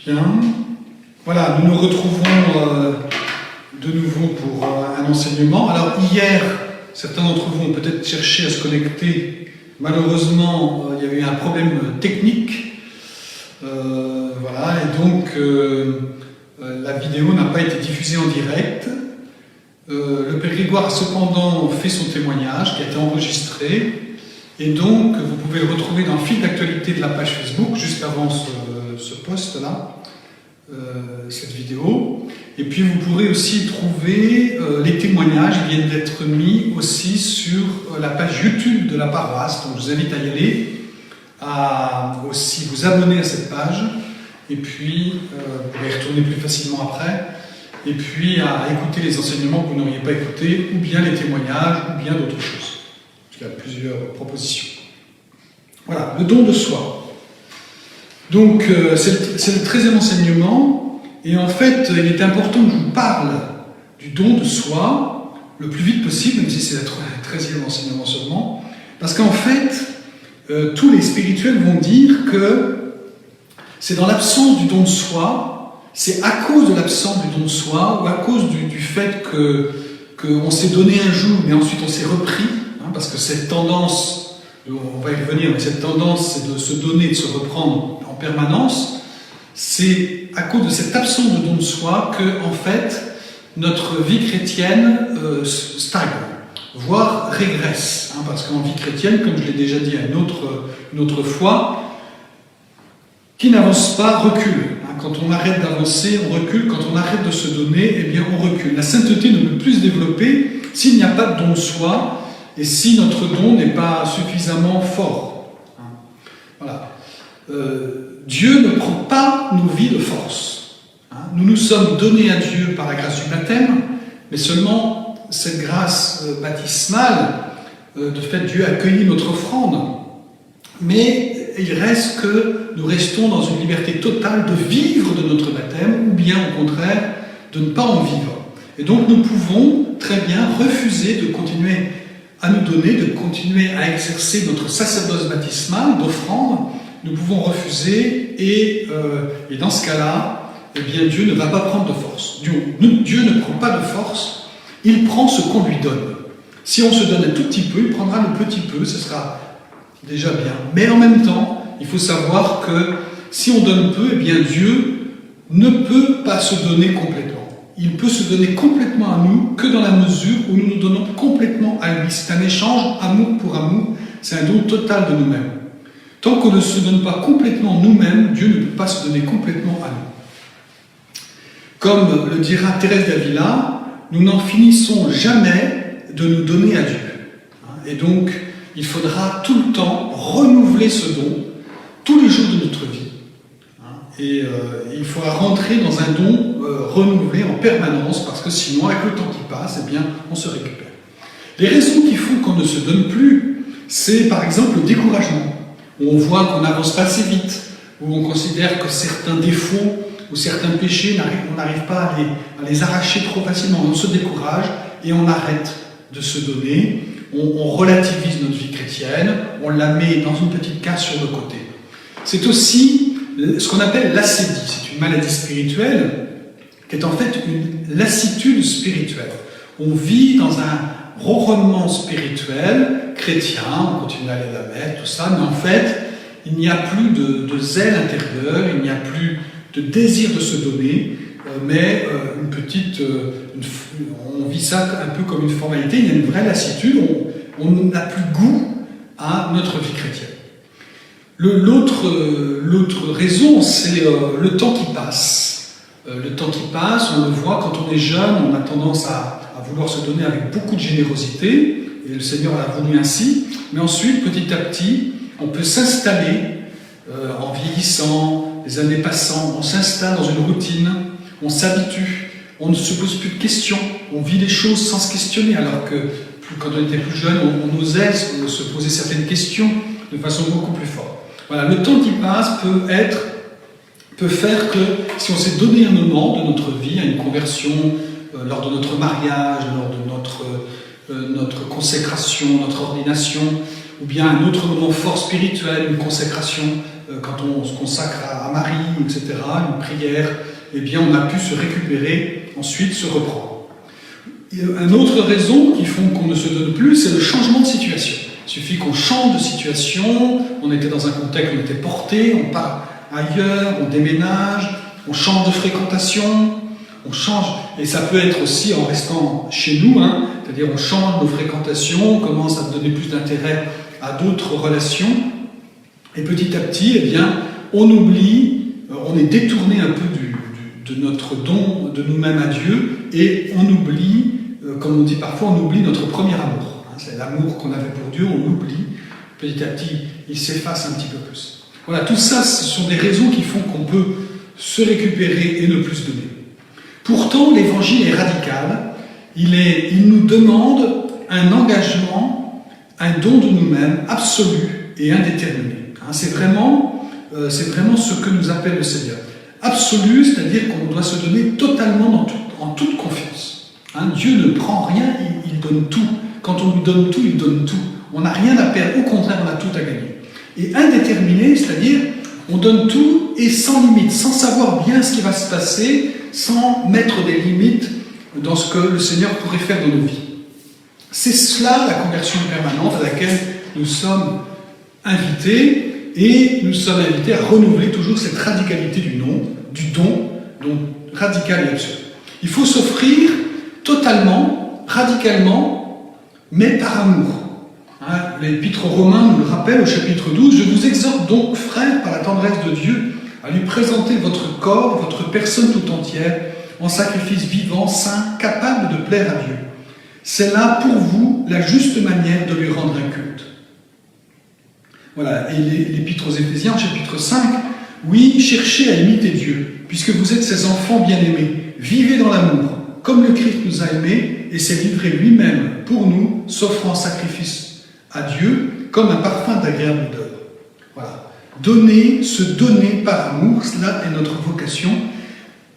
Bien. Voilà, nous nous retrouvons de nouveau pour un enseignement. Alors hier, certains d'entre vous ont peut-être cherché à se connecter. Malheureusement, il y a eu un problème technique. Voilà, et donc la vidéo n'a pas été diffusée en direct. Le Père Grégoire a cependant fait son témoignage qui a été enregistré. Et donc, vous pouvez le retrouver dans le fil d'actualité de la page Facebook, juste avant ce post-là, cette vidéo. Et puis, vous pourrez aussi trouver les témoignages qui viennent d'être mis aussi sur la page YouTube de la paroisse. Donc, je vous invite à y aller, à aussi vous abonner à cette page. Et puis, vous pouvez y retourner plus facilement après. Et puis, à écouter les enseignements que vous n'auriez pas écoutés, ou bien les témoignages, ou bien d'autres choses. Il y a plusieurs propositions. Voilà, le don de soi. Donc, c'est le 13e enseignement, et en fait, il est important que je vous parle du don de soi le plus vite possible, même si c'est le 13e enseignement seulement, parce qu'en fait, tous les spirituels vont dire que c'est dans l'absence du don de soi, c'est à cause de l'absence du don de soi, ou à cause du fait qu'on s'est donné un jour, mais ensuite on s'est repris, parce que cette tendance, on va y revenir, mais cette tendance, c'est de se donner, de se reprendre en permanence. C'est à cause de cette absence de don de soi que, en fait, notre vie chrétienne stagne, voire régresse. Parce qu'en vie chrétienne, comme je l'ai déjà dit une autre fois, qui n'avance pas recule. Quand on arrête d'avancer, on recule. Quand on arrête de se donner, eh bien, on recule. La sainteté ne peut plus se développer s'il n'y a pas de don de soi. Et si notre don n'est pas suffisamment fort. Voilà. Dieu ne prend pas nos vies de force. Nous nous sommes donnés à Dieu par la grâce du baptême, mais seulement cette grâce baptismale, de fait Dieu a accueilli notre offrande. Mais il reste que nous restons dans une liberté totale de vivre de notre baptême, ou bien au contraire de ne pas en vivre. Et donc nous pouvons très bien refuser de continuer à nous donner, de continuer à exercer notre sacerdoce baptismal d'offrande. Nous pouvons refuser et dans ce cas-là, eh bien, Dieu ne va pas prendre de force. Dieu ne prend pas de force, il prend ce qu'on lui donne. Si on se donne un tout petit peu, il prendra le petit peu, ce sera déjà bien. Mais en même temps, il faut savoir que si on donne peu, eh bien Dieu ne peut pas se donner complètement. Il peut se donner complètement à nous que dans la mesure où nous nous donnons complètement à lui. C'est un échange amour pour amour, c'est un don total de nous-mêmes. Tant qu'on ne se donne pas complètement nous-mêmes, Dieu ne peut pas se donner complètement à nous. Comme le dira Thérèse d'Avila, nous n'en finissons jamais de nous donner à Dieu. Et donc, il faudra tout le temps renouveler ce don, tous les jours de notre vie. Et il faudra rentrer dans un don renouvelé en permanence, parce que sinon, avec le temps qui passe, eh bien, on se récupère. Les raisons qui font qu'on ne se donne plus, c'est par exemple le découragement, où on voit qu'on n'avance pas assez vite, où on considère que certains défauts ou certains péchés, on n'arrive pas à les arracher trop facilement. On se décourage et on arrête de se donner, on relativise notre vie chrétienne, on la met dans une petite case sur le côté. C'est aussi ce qu'on appelle l'ascédie, c'est une maladie spirituelle qui est en fait une lassitude spirituelle. On vit dans un ronronnement spirituel chrétien, on continue à aller à la messe, tout ça, mais en fait, il n'y a plus de zèle intérieur, il n'y a plus de désir de se donner, mais on vit ça un peu comme une formalité, il y a une vraie lassitude, on n'a plus goût à notre vie chrétienne. L'autre raison, c'est le temps qui passe. Le temps qui passe, on le voit quand on est jeune, on a tendance à vouloir se donner avec beaucoup de générosité, et le Seigneur l'a voulu ainsi, mais ensuite, petit à petit, on peut s'installer en vieillissant, les années passant, on s'installe dans une routine, on s'habitue, on ne se pose plus de questions, on vit les choses sans se questionner, alors que quand on était plus jeune, on osait se poser certaines questions de façon beaucoup plus forte. Voilà, le temps qui passe peut faire que si on s'est donné un moment de notre vie à une conversion, lors de notre mariage, lors de notre consécration, notre ordination, ou bien un autre moment fort spirituel, une consécration quand on se consacre à Marie, etc., une prière, eh bien on a pu se récupérer, ensuite se reprendre. Une autre raison qui font qu'on ne se donne plus, c'est le changement de situation. Il suffit qu'on change de situation, on était dans un contexte où on était porté, on part ailleurs, on déménage, on change de fréquentation, on change, et ça peut être aussi en restant chez nous, hein, c'est-à-dire on change nos fréquentations, on commence à donner plus d'intérêt à d'autres relations, et petit à petit, eh bien, on oublie, on est détourné un peu de notre don de nous-mêmes à Dieu, et on oublie, comme on dit parfois, on oublie notre premier amour. Hein, c'est l'amour qu'on avait pour Dieu, on l'oublie, petit à petit, il s'efface un petit peu plus. Voilà, tout ça, ce sont des raisons qui font qu'on peut se récupérer et ne plus se donner. Pourtant, l'évangile est radical, il nous demande un engagement, un don de nous-mêmes absolu et indéterminé. Hein, c'est vraiment ce que nous appelle le Seigneur. Absolu, c'est-à-dire qu'on doit se donner totalement en toute confiance. Hein, Dieu ne prend rien, il donne tout. Quand on lui donne tout, il donne tout. On n'a rien à perdre, au contraire, on a tout à gagner. Et indéterminé, c'est-à-dire on donne tout et sans limite, sans savoir bien ce qui va se passer, sans mettre des limites dans ce que le Seigneur pourrait faire dans nos vies. C'est cela la conversion permanente à laquelle nous sommes invités, et nous sommes invités à renouveler toujours cette radicalité du don, donc radical et absolu. Il faut s'offrir totalement, radicalement, mais par amour. Hein, l'Épître aux Romains nous le rappelle au chapitre 12, « Je vous exhorte donc, frères, par la tendresse de Dieu, à lui présenter votre corps, votre personne tout entière, en sacrifice vivant, saint, capable de plaire à Dieu. C'est là pour vous la juste manière de lui rendre un culte. » Voilà, et l'Épître aux Éphésiens, chapitre 5, « Oui, cherchez à imiter Dieu, puisque vous êtes ses enfants bien-aimés. Vivez dans l'amour, comme le Christ nous a aimés et s'est livré lui-même pour nous, s'offrant en sacrifice à Dieu, comme un parfum d'agréable odeur. » Voilà. Se donner par amour, cela est notre vocation.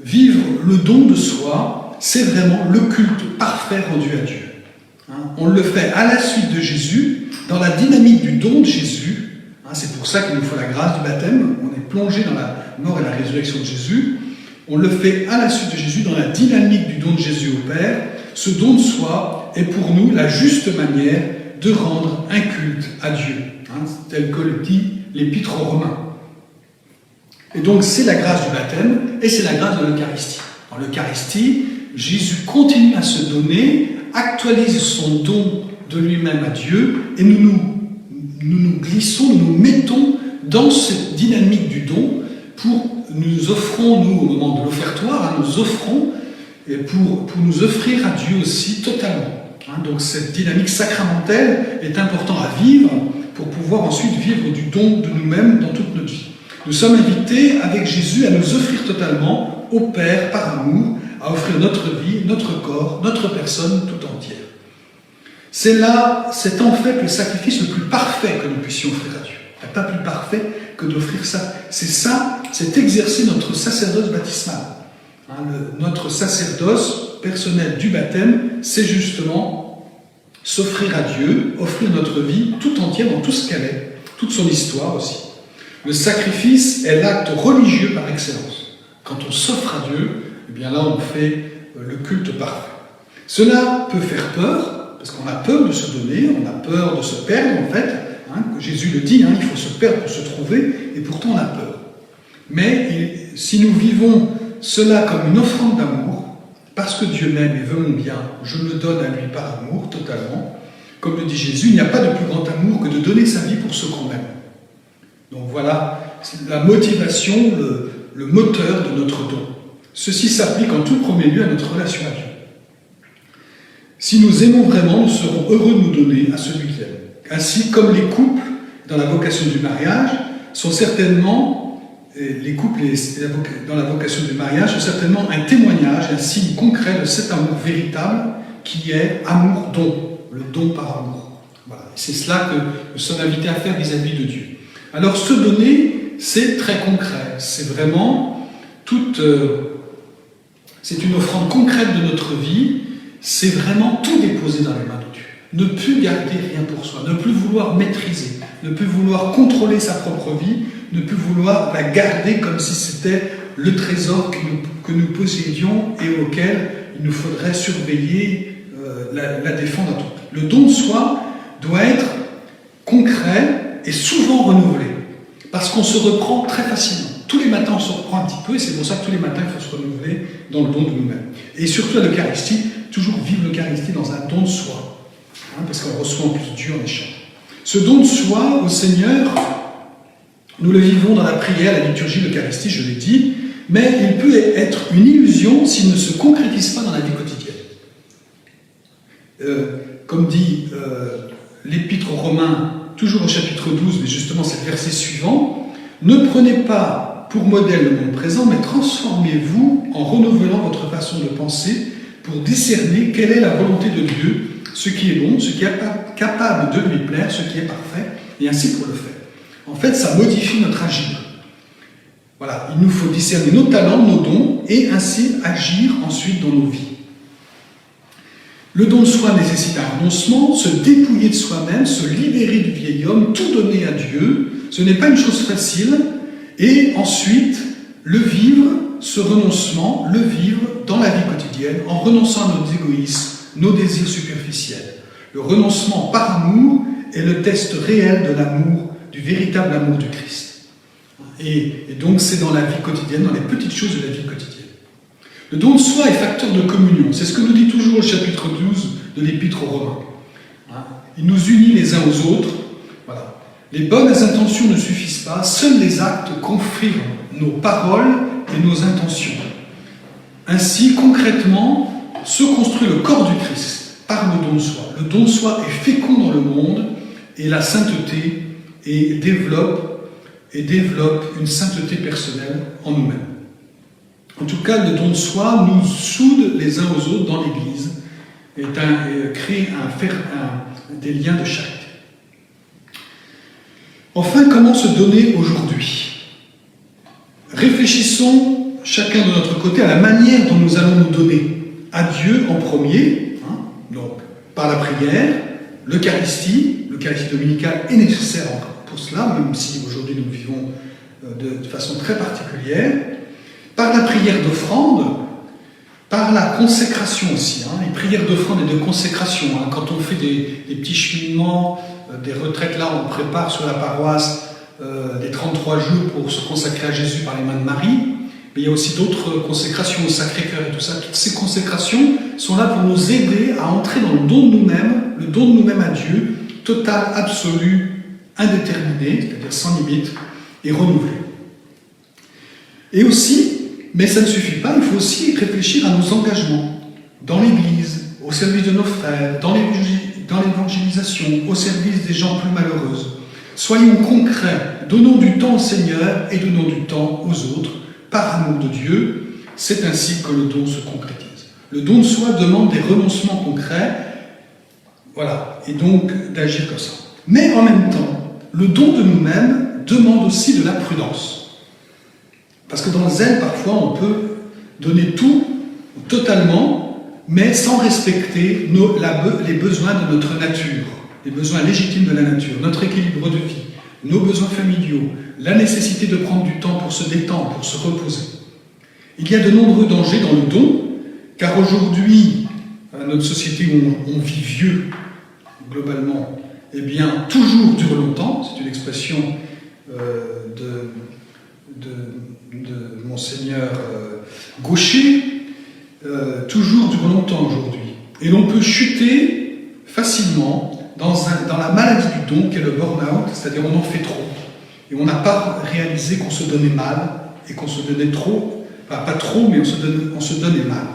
Vivre le don de soi, c'est vraiment le culte parfait rendu à Dieu. Hein, on le fait à la suite de Jésus, dans la dynamique du don de Jésus. Hein, c'est pour ça qu'il nous faut la grâce du baptême. On est plongé dans la mort et la résurrection de Jésus. On le fait à la suite de Jésus, dans la dynamique du don de Jésus au Père. Ce don de soi est pour nous la juste manière de rendre un culte à Dieu, hein, tel que le dit l'Épître aux Romains. Et donc c'est la grâce du baptême et c'est la grâce de l'Eucharistie. Dans l'Eucharistie, Jésus continue à se donner, actualise son don de lui-même à Dieu, et nous glissons, nous nous mettons dans cette dynamique du don pour nous offrons, nous, au moment de l'offertoire, hein, nous offrons et pour nous offrir à Dieu aussi totalement. Hein, donc cette dynamique sacramentelle est importante à vivre pour pouvoir ensuite vivre du don de nous-mêmes dans toute notre vie. Nous sommes invités avec Jésus à nous offrir totalement au Père par amour, à offrir notre vie, notre corps, notre personne tout entière. C'est en fait le sacrifice le plus parfait que nous puissions offrir à Dieu. Il n'y a pas plus parfait que d'offrir ça. C'est exercer notre sacerdoce baptismal. Hein, notre sacerdoce personnel du baptême, c'est justement s'offrir à Dieu, offrir notre vie tout entière dans tout ce qu'elle est, toute son histoire aussi. Le sacrifice est l'acte religieux par excellence. Quand on s'offre à Dieu, eh bien là on fait le culte parfait. Cela peut faire peur, parce qu'on a peur de se donner, on a peur de se perdre en fait. Hein, Jésus le dit, hein, il faut se perdre pour se trouver, et pourtant on a peur. Mais si nous vivons cela comme une offrande d'amour, parce que Dieu m'aime et veut mon bien, je me donne à lui par amour totalement. Comme le dit Jésus, il n'y a pas de plus grand amour que de donner sa vie pour ceux qu'on aime. Donc voilà, c'est la motivation, le moteur de notre don. Ceci s'applique en tout premier lieu à notre relation à Dieu. Si nous aimons vraiment, nous serons heureux de nous donner à celui qui aime. Ainsi, comme les couples, dans la vocation du mariage, sont certainement, les couples dans la vocation du mariage sont certainement un témoignage, un signe concret de cet amour véritable qui est amour-don, le don par amour. Voilà. C'est cela que nous sommes invités à faire vis-à-vis de Dieu. Alors, se donner, c'est très concret. C'est vraiment c'est une offrande concrète de notre vie. C'est vraiment tout déposer dans les mains de Dieu. Ne plus garder rien pour soi, ne plus vouloir maîtriser, ne plus vouloir contrôler sa propre vie, ne peut vouloir la garder comme si c'était le trésor que nous possédions et auquel il nous faudrait surveiller, la défendre à tout prix. Le don de soi doit être concret et souvent renouvelé, parce qu'on se reprend très facilement. Tous les matins, on se reprend un petit peu, et c'est pour ça que tous les matins, il faut se renouveler dans le don de nous-mêmes. Et surtout à l'Eucharistie, toujours vivre l'Eucharistie dans un don de soi, parce qu'on reçoit en plus Dieu en échange. Ce don de soi au Seigneur, nous le vivons dans la prière, la liturgie, l'Eucharistie, je l'ai dit, mais il peut être une illusion s'il ne se concrétise pas dans la vie quotidienne. Comme dit l'Épître aux Romains, toujours au chapitre 12, mais justement c'est le verset suivant, « Ne prenez pas pour modèle le monde présent, mais transformez-vous en renouvelant votre façon de penser pour discerner quelle est la volonté de Dieu, ce qui est bon, ce qui est capable de lui plaire, ce qui est parfait, et ainsi pour le faire. » En fait, ça modifie notre agir. Voilà, il nous faut discerner nos talents, nos dons, et ainsi agir ensuite dans nos vies. Le don de soi nécessite un renoncement, se dépouiller de soi-même, se libérer du vieil homme, tout donner à Dieu. Ce n'est pas une chose facile. Et ensuite, le vivre, ce renoncement, le vivre dans la vie quotidienne, en renonçant à nos égoïsmes, nos désirs superficiels. Le renoncement par amour est le test réel de l'amour, du véritable amour du Christ. Et donc c'est dans la vie quotidienne, dans les petites choses de la vie quotidienne. Le don de soi est facteur de communion. C'est ce que nous dit toujours le chapitre 12 de l'Épître aux Romains. Il nous unit les uns aux autres. Voilà. Les bonnes intentions ne suffisent pas, seuls les actes confirment nos paroles et nos intentions. Ainsi, concrètement, se construit le corps du Christ par le don de soi. Le don de soi est fécond dans le monde et la sainteté et développe une sainteté personnelle en nous-mêmes. En tout cas, le don de soi nous soude les uns aux autres dans l'Église et crée des liens de charité. Enfin, comment se donner aujourd'hui? Réfléchissons chacun de notre côté à la manière dont nous allons nous donner. À Dieu en premier, donc par la prière, l'Eucharistie dominicale est nécessaire pour cela, même si aujourd'hui nous vivons de façon très particulière, par la prière d'offrande, par la consécration aussi, les prières d'offrande et de consécration. Quand on fait des petits cheminements, des retraites, là on prépare sur la paroisse les 33 jours pour se consacrer à Jésus par les mains de Marie, mais il y a aussi d'autres consécrations au Sacré-Cœur et tout ça. Toutes ces consécrations sont là pour nous aider à entrer dans le don de nous-mêmes à Dieu, total, absolu, indéterminé, c'est-à-dire sans limite, et renouvelé. Et aussi, mais ça ne suffit pas, il faut aussi réfléchir à nos engagements dans l'Église, au service de nos frères, dans l'évangélisation, au service des gens plus malheureuses. Soyons concrets, donnons du temps au Seigneur et donnons du temps aux autres, par amour de Dieu. C'est ainsi que le don se concrétise. Le don de soi demande des renoncements concrets, voilà, et donc d'agir comme ça. Mais en même temps, le don de nous-mêmes demande aussi de la prudence. Parce que dans le zèle, parfois, on peut donner tout, totalement, mais sans respecter les besoins de notre nature, les besoins légitimes de la nature, notre équilibre de vie, nos besoins familiaux, la nécessité de prendre du temps pour se détendre, pour se reposer. Il y a de nombreux dangers dans le don, car aujourd'hui, notre société où on vit vieux, globalement, eh bien, toujours dure longtemps, c'est une expression de Monseigneur Gaucher, toujours dure longtemps aujourd'hui. Et l'on peut chuter facilement dans la maladie du don, qui est le burn-out, c'est-à-dire on en fait trop. Et on n'a pas réalisé qu'on se donnait mal, et qu'on se donnait trop, enfin pas trop, mais on se donnait mal.